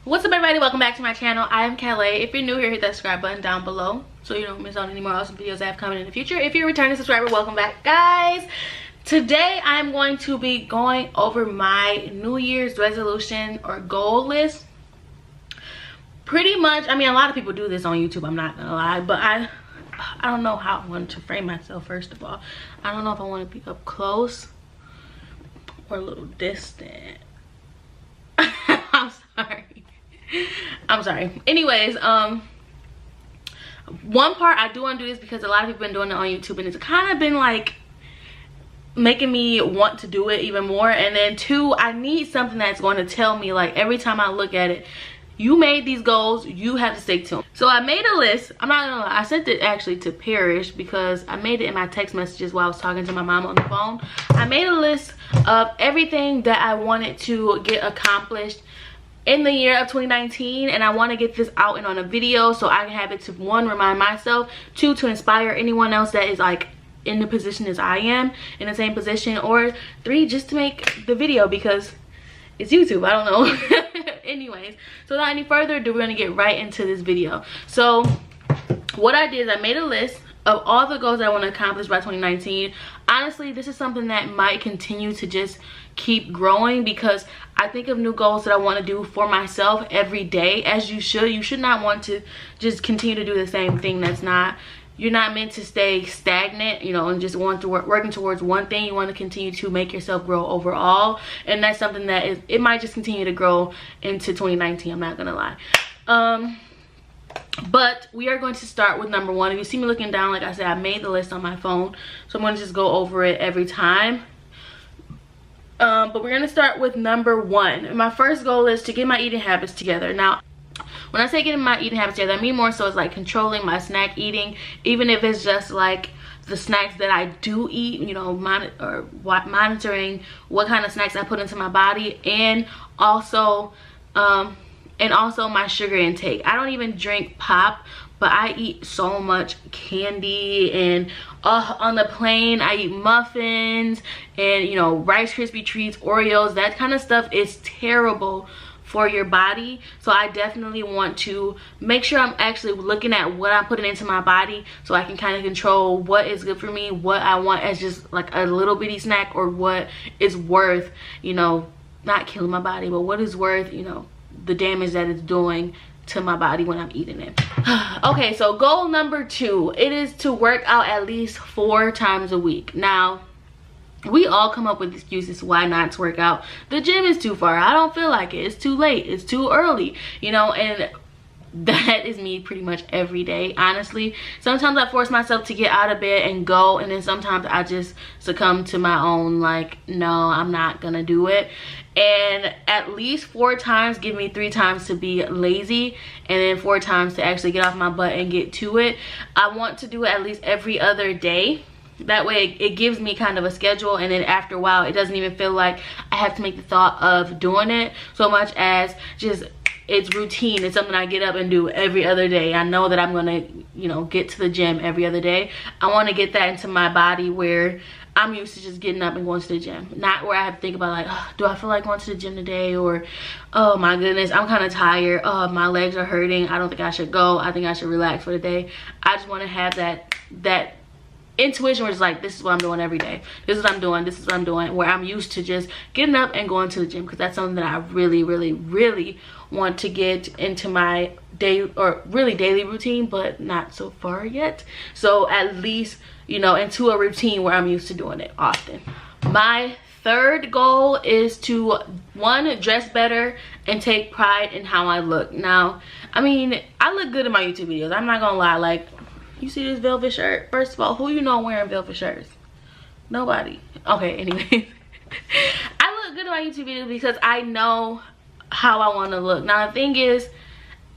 What's up, everybody? Welcome back to my channel. I am Calais. If you're new here, hit that subscribe button down below so you don't miss out on any more awesome videos I have coming in the future. If you're a returning subscriber, welcome back, guys. Today I'm going to be going over my New Year's resolution or goal list. Pretty much, I mean, a lot of people do this on YouTube, I'm not gonna lie, but I don't know how I want to frame myself. First of all, I don't know if I want to be up close or a little distant. I'm sorry. Anyways, one part I do want to do this because a lot of people have been doing it on YouTube, and it's kind of been like making me want to do it even more. And then two, I need something that's going to tell me, like, every time I look at it, you made these goals, you have to stick to them. So I made a list. I'm not gonna lie, I sent it actually to Parrish because I made it in my text messages while I was talking to my mom on the phone. I made a list of everything that I wanted to get accomplished in the year of 2019, and I want to get this out and on a video so I can have it to, one, remind myself, two, to inspire anyone else that is like in the position as I am, in the same position, or three, just to make the video because it's YouTube, I don't know. Anyways, so without any further ado, we're gonna get right into this video. So what I did is I made a list of all the goals that I want to accomplish by 2019. Honestly, this is something that might continue to just keep growing because I think of new goals that I want to do for myself every day, as you should. You should not want to just continue to do the same thing. You're not meant to stay stagnant, you know, and just want to working towards one thing. You want to continue to make yourself grow overall, and that's something that it might just continue to grow into 2019. I'm not gonna lie. But we are going to start with number one. If you see me looking down, like I said, I made the list on my phone, so I'm going to just go over it every time. But we're going to start with number one. My first goal is to get my eating habits together. Now, when I say getting my eating habits together, I mean more so it's like controlling my snack eating, even if it's just like the snacks that I do eat, you know, monitoring what kind of snacks I put into my body, and also my sugar intake. I don't even drink pop, but I eat so much candy, and on the plane I eat muffins and, you know, Rice Krispie treats, Oreos. That kind of stuff is terrible for your body. So I definitely want to make sure I'm actually looking at what I'm putting into my body so I can kind of control what is good for me, what I want as just like a little bitty snack, or what is worth, you know, not killing my body, but what is worth, you know, the damage that it's doing to my body when I'm eating it. Okay, so goal number two, it is to work out at least 4 times a week. Now, we all come up with excuses why not to work out. The gym is too far, I don't feel like it, it's too late, it's too early, you know, and that is me pretty much every day, honestly. Sometimes I force myself to get out of bed and go, and then sometimes I just succumb to my own, like, no, I'm not gonna do it. And at least 4 times give me 3 times to be lazy, and then 4 times to actually get off my butt and get to it. I want to do it at least every other day. That way it gives me kind of a schedule, and then after a while it doesn't even feel like I have to make the thought of doing it so much as just it's routine. It's something I get up and do every other day. I know that I'm gonna, you know, get to the gym every other day. I want to get that into my body where I'm used to just getting up and going to the gym, not where I have to think about like, oh, do I feel like going to the gym today, or oh my goodness, I'm kind of tired, oh my legs are hurting, I don't think I should go, I think I should relax for the day. I just want to have that intuition where it's like, this is what I'm doing every day, this is what I'm doing, this is what I'm doing, where I'm used to just getting up and going to the gym, because that's something that I really want to get into my day, or really daily routine, but not so far yet. So at least, you know, into a routine where I'm used to doing it often. My third goal is to, one, dress better and take pride in how I look. Now, I mean, I look good in my YouTube videos, I'm not gonna lie. Like, you see this velvet shirt? First of all, who you know wearing velvet shirts? Nobody. Okay, anyways. I look good in my YouTube videos because I know how I want to look. Now, the thing is,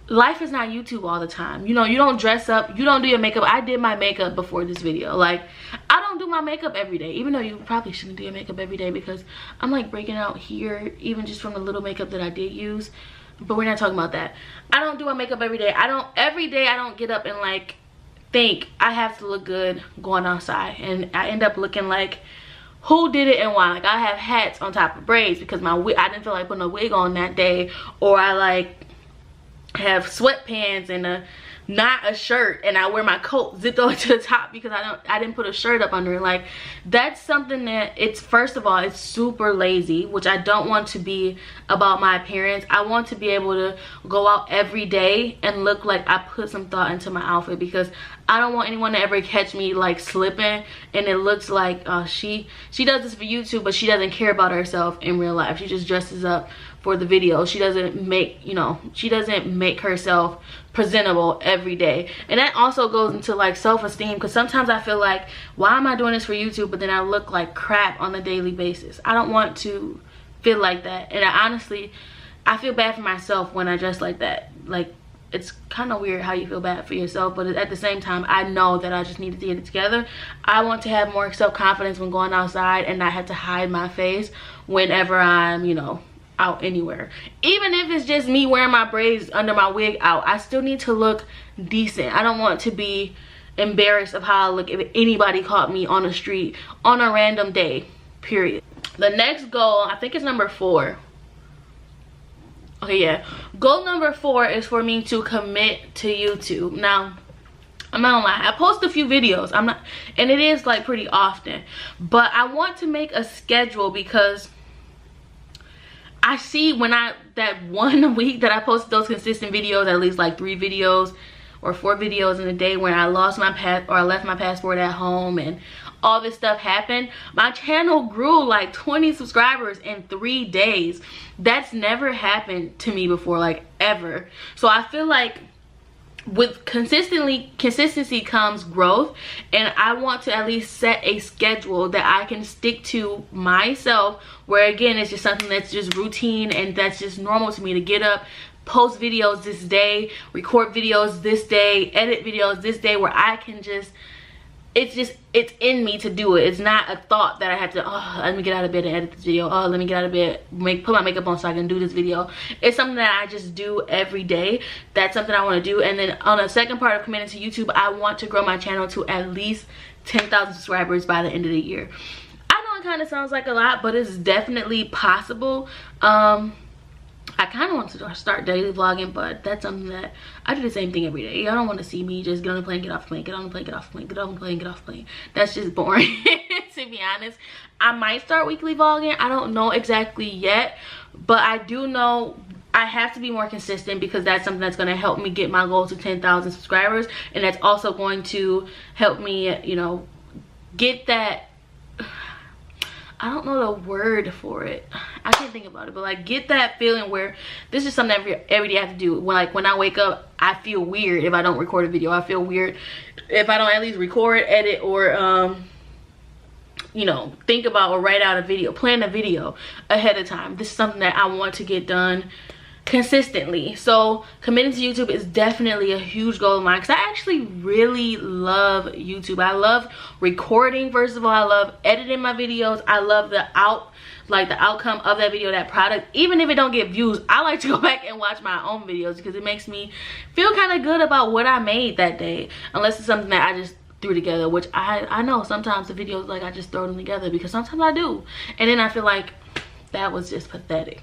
life is not YouTube all the time. You know, you don't dress up, you don't do your makeup. I did my makeup before this video. Like, I don't do my makeup every day, even though you probably shouldn't do your makeup every day because I'm like breaking out here, even just from the little makeup that I did use. But we're not talking about that. I don't do my makeup every day. Every day I don't get up and like think I have to look good going outside, and I end up looking like who did it and why. Like, I have hats on top of braids because my wig, I didn't feel like putting a wig on that day, or I like have sweatpants and not a shirt, and I wear my coat zipped over to the top because I didn't put a shirt up under it. Like, that's something that, it's, first of all, it's super lazy, which I don't want to be about my appearance. I want to be able to go out every day and look like I put some thought into my outfit, because I don't want anyone to ever catch me like slipping and it looks like she does this for YouTube, but she doesn't care about herself in real life. She just dresses up for the video. She doesn't make, you know, she doesn't make herself presentable every day. And that also goes into like self-esteem, because sometimes I feel like, why am I doing this for YouTube but then I look like crap on a daily basis? I don't want to feel like that. And I feel bad for myself when I dress like that. Like, it's kind of weird how you feel bad for yourself, but at the same time, I know that I just need to get it together. I want to have more self-confidence when going outside and not have to hide my face whenever I'm, you know, out anywhere. Even if it's just me wearing my braids under my wig out, I still need to look decent. I don't want to be embarrassed of how I look if anybody caught me on the street on a random day, period. The next goal, I think it's number 4. Okay, yeah, goal number 4 is for me to commit to YouTube. Now, I'm not gonna lie, I post a few videos, and it is like pretty often, but I want to make a schedule, because I see when that 1 week that I posted those consistent videos, at least like 3 videos or 4 videos in a day, when I lost my I left my passport at home and all this stuff happened, my channel grew like 20 subscribers in 3 days. That's never happened to me before, like ever. So I feel like with consistency comes growth, and I want to at least set a schedule that I can stick to myself, where again, it's just something that's just routine and that's just normal to me, to get up, post videos this day, record videos this day, edit videos this day, where I can just, it's in me to do it. It's not a thought that I have to, oh, let me get out of bed and edit this video. Oh, let me get out of bed, put my makeup on so I can do this video. It's something that I just do every day. That's something I want to do. And then on the second part of committing to YouTube, I want to grow my channel to at least 10,000 subscribers by the end of the year. I know it kind of sounds like a lot, but it's definitely possible. I kind of want to start daily vlogging, but that's something that I do the same thing every day. Y'all don't want to see me just get on the plane, get off the plane, get on the plane, get off the plane, get on the plane, get off the plane. That's just boring, to be honest. I might start weekly vlogging. I don't know exactly yet, but I do know I have to be more consistent, because that's something that's going to help me get my goal to 10,000 subscribers. And that's also going to help me, you know, get that, I don't know the word for it, I can't think about it, but like get that feeling where this is something every day I have to do. When I wake up, I feel weird if I don't record a video. I feel weird if I don't at least record, edit, or you know, think about or write out a video, plan a video ahead of time. This is something that I want to get done consistently. So committing to YouTube is definitely a huge goal of mine, because I actually really love YouTube. I love recording, first of all. I love editing my videos. I love the outcome of that video, that product. Even if it don't get views, I like to go back and watch my own videos, because it makes me feel kind of good about what I made that day, unless it's something that I just threw together, which I know sometimes the videos, like, I just throw them together, because sometimes I do, and then I feel like that was just pathetic.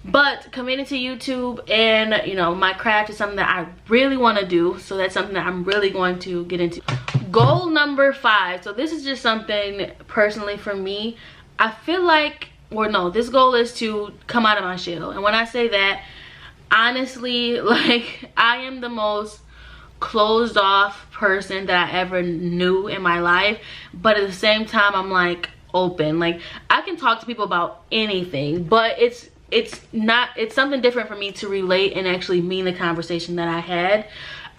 But committing to YouTube and, you know, my craft is something that I really want to do. So that's something that I'm really going to get into. Goal number 5. So this is just something personally for me. I feel like, or no, this goal is to come out of my shell. And when I say that, honestly, like, I am the most closed off person that I ever knew in my life. But at the same time, I'm like open. Like, I can talk to people about anything, but it's something different for me to relate and actually mean the conversation that I had.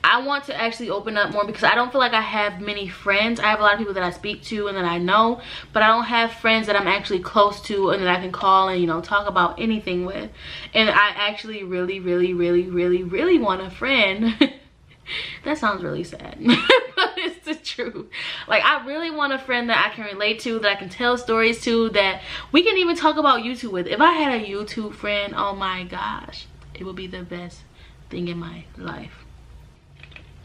I want to actually open up more, because I don't feel like I have many friends. I have a lot of people that I speak to and that I know, but I don't have friends that I'm actually close to and that I can call and, you know, talk about anything with. And I actually really want a friend. That sounds really sad, but it's the truth. Like, I really want a friend that I can relate to, that I can tell stories to, that we can even talk about YouTube with. If I had a YouTube friend, oh my gosh, it would be the best thing in my life.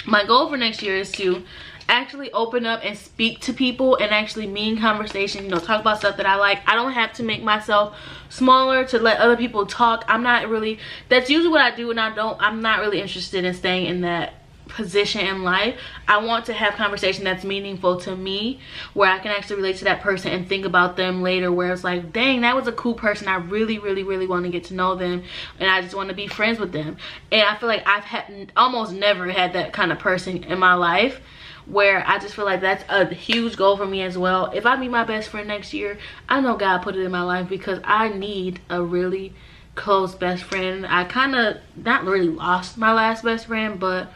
my goal for next year is to actually open up and speak to people and actually mean conversation, you know, talk about stuff that I like. I don't have to make myself smaller to let other people talk. I'm not really, that's usually what I do, and I'm not really interested in staying in that position in life. I want to have conversation that's meaningful to me, where I can actually relate to that person and think about them later, where it's like, dang, that was a cool person. I really want to get to know them, and I just want to be friends with them. And I feel like I've almost never had that kind of person in my life, where I just feel like that's a huge goal for me as well. If I meet my best friend next year, I know God put it in my life because I need a really close best friend. I kind of not really lost my last best friend, but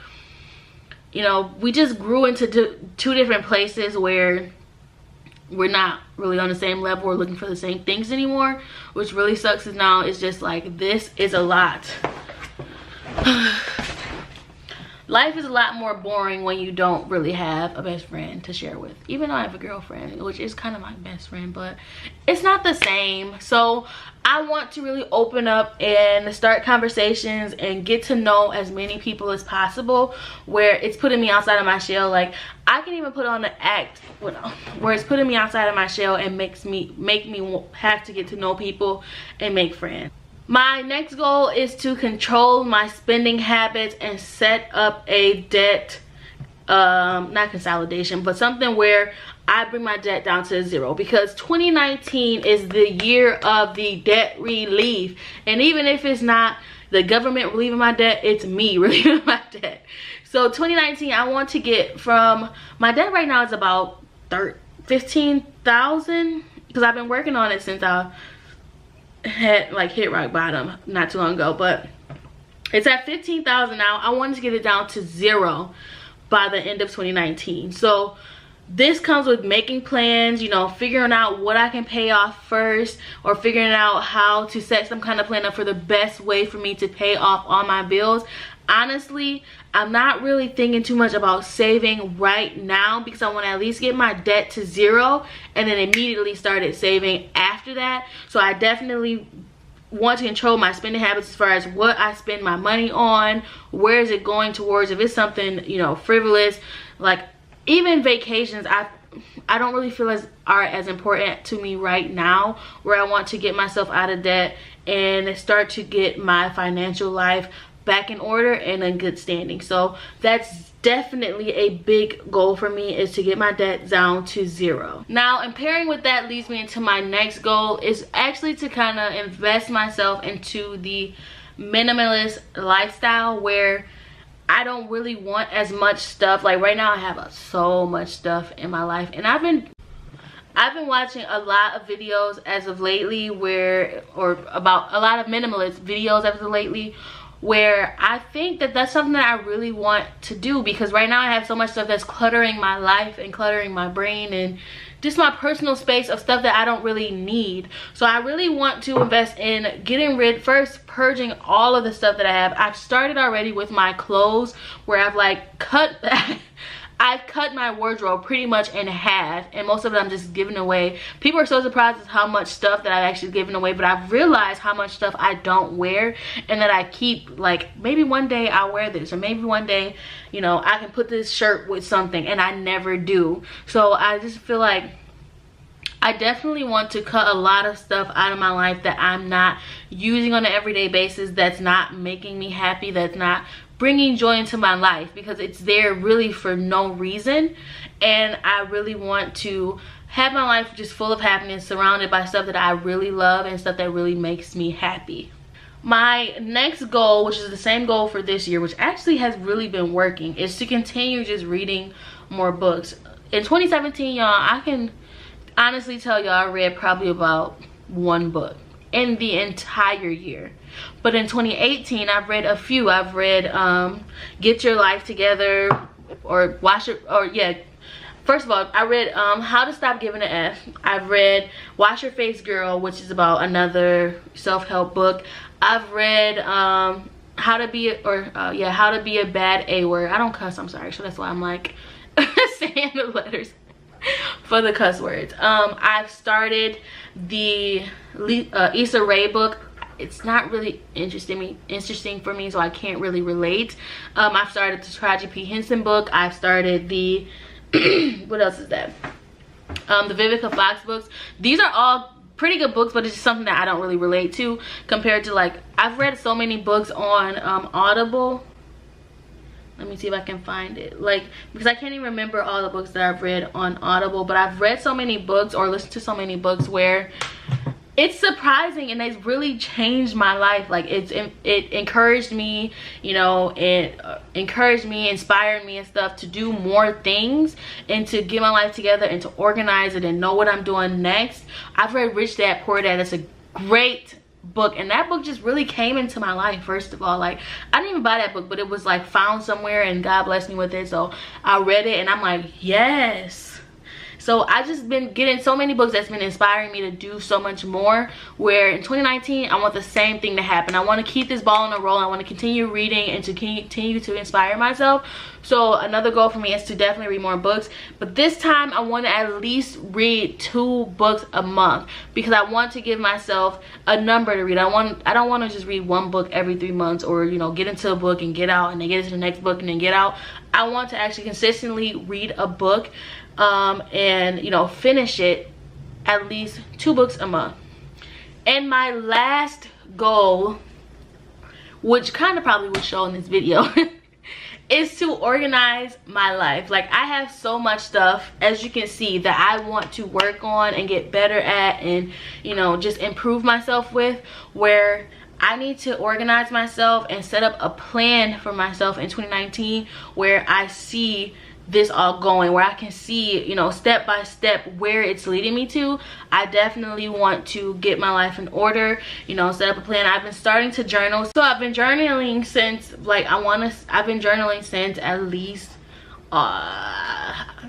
you know, we just grew into two different places where we're not really on the same level or looking for the same things anymore, which really sucks. Is now it's just like, this is a lot. Life is a lot more boring when you don't really have a best friend to share with. Even though I have a girlfriend, which is kind of my best friend, but it's not the same. So I want to really open up and start conversations and get to know as many people as possible, where it's putting me outside of my shell. Like, I can even put on an act where it's putting me outside of my shell and make me have to get to know people and make friends. My next goal is to control my spending habits and set up a debt, not consolidation, but something where I bring my debt down to zero, because 2019 is the year of the debt relief. And even if it's not the government relieving my debt, it's me relieving my debt. So 2019, I want to get from, my debt right now is about 15,000, because I've been working on it since I had like hit rock bottom not too long ago, but it's at 15,000 now. I wanted to get it down to zero by the end of 2019. So this comes with making plans, you know, figuring out what I can pay off first, or figuring out how to set some kind of plan up for the best way for me to pay off all my bills. Honestly, I'm not really thinking too much about saving right now, because I want to at least get my debt to zero and then immediately started saving after that. So I definitely want to control my spending habits as far as what I spend my money on, where is it going towards. If it's something, you know, frivolous, like even vacations, I don't really feel are as important to me right now, where I want to get myself out of debt and start to get my financial life back in order and in good standing. So that's definitely a big goal for me, is to get my debt down to zero. Now, and pairing with that leads me into my next goal, is actually to kind of invest myself into the minimalist lifestyle, where I don't really want as much stuff. Like right now I have so much stuff in my life, and I've been watching a lot of videos as of lately about a lot of minimalist videos as of lately, where I think that that's something that I really want to do, because right now I have so much stuff that's cluttering my life and cluttering my brain and just my personal space of stuff that I don't really need. So I really want to invest in getting rid, first purging all of the stuff that I have. I've started already with my clothes, where I've like I've cut my wardrobe pretty much in half, and most of it I'm just giving away. People are so surprised at how much stuff that I've actually given away, but I've realized how much stuff I don't wear and that I keep. Like, maybe one day I'll wear this, or maybe one day, you know, I can put this shirt with something, and I never do. So I just feel like I definitely want to cut a lot of stuff out of my life that I'm not using on an everyday basis, that's not making me happy, that's not bringing joy into my life, because it's there really for no reason. And I really want to have my life just full of happiness, surrounded by stuff that I really love and stuff that really makes me happy. My next goal, which is the same goal for this year, which actually has really been working, is to continue just reading more books. In 2017, y'all, I can honestly tell y'all I read probably about one book in the entire year. But in 2018, I've read a few. I've read Get Your Life Together, or first of all, I read How to Stop Giving an F. I've read Wash Your Face Girl, which is about another self-help book. I've read How to Be a Bad A-Word. I don't cuss, I'm sorry, so that's why I'm like saying the letters for the cuss words. I've started the Issa Rae book. it's not really interesting for me, so I can't really relate. I've started the Taraji P. Henson book. I've started the what else is that, the Vivica Fox books. These are all pretty good books, but it's just something that I don't really relate to compared to, like, I've read so many books on Audible. Let me see if I can find it, like, because I can't even remember all the books that I've read on Audible, but I've read so many books or listened to so many books where it's surprising and it's really changed my life. Like, it encouraged me, you know, it encouraged me, inspired me and stuff to do more things and to get my life together and to organize it and know what I'm doing next. I've read Rich Dad Poor Dad. That's a great book, and that book just really came into my life. First of all, like, I didn't even buy that book, but it was like found somewhere and God blessed me with it, so I read it and I'm like, yes. So I just been getting so many books that's been inspiring me to do so much more, where in 2019 I want the same thing to happen. I want to keep this ball on the roll. I want to continue reading and to continue to inspire myself. So another goal for me is to definitely read more books, but this time I want to at least read 2 books a month, because I want to give myself a number to read. I don't want to just read 1 book every 3 months, or, you know, get into a book and get out and then get into the next book and then get out. I want to actually consistently read a book and, you know, finish it at least 2 books a month. And my last goal, which kind of probably would show in this video, is to organize my life. Like, I have so much stuff, as you can see, that I want to work on and get better at and, you know, just improve myself with, where I need to organize myself and set up a plan for myself in 2019 where I see this all going, where I can see, you know, step by step where it's leading me to. I definitely want to get my life in order, you know, set up a plan. I've been starting to journal. So I've been journaling since, like, I've been journaling since at least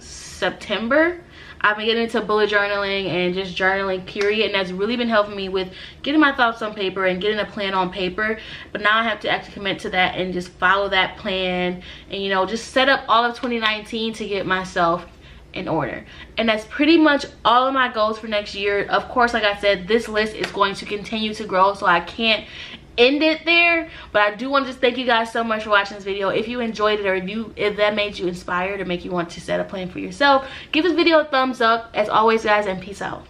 September. I've been getting into bullet journaling and just journaling, period, and that's really been helping me with getting my thoughts on paper and getting a plan on paper. But now I have to actually commit to that and just follow that plan and, you know, just set up all of 2019 to get myself in order. And that's pretty much all of my goals for next year. Of course, like I said, this list is going to continue to grow, so I can't end it there, but I do want to just thank you guys so much for watching this video. If you enjoyed it, or if that made you inspired or make you want to set a plan for yourself, give this video a thumbs up. As always, guys, and peace out.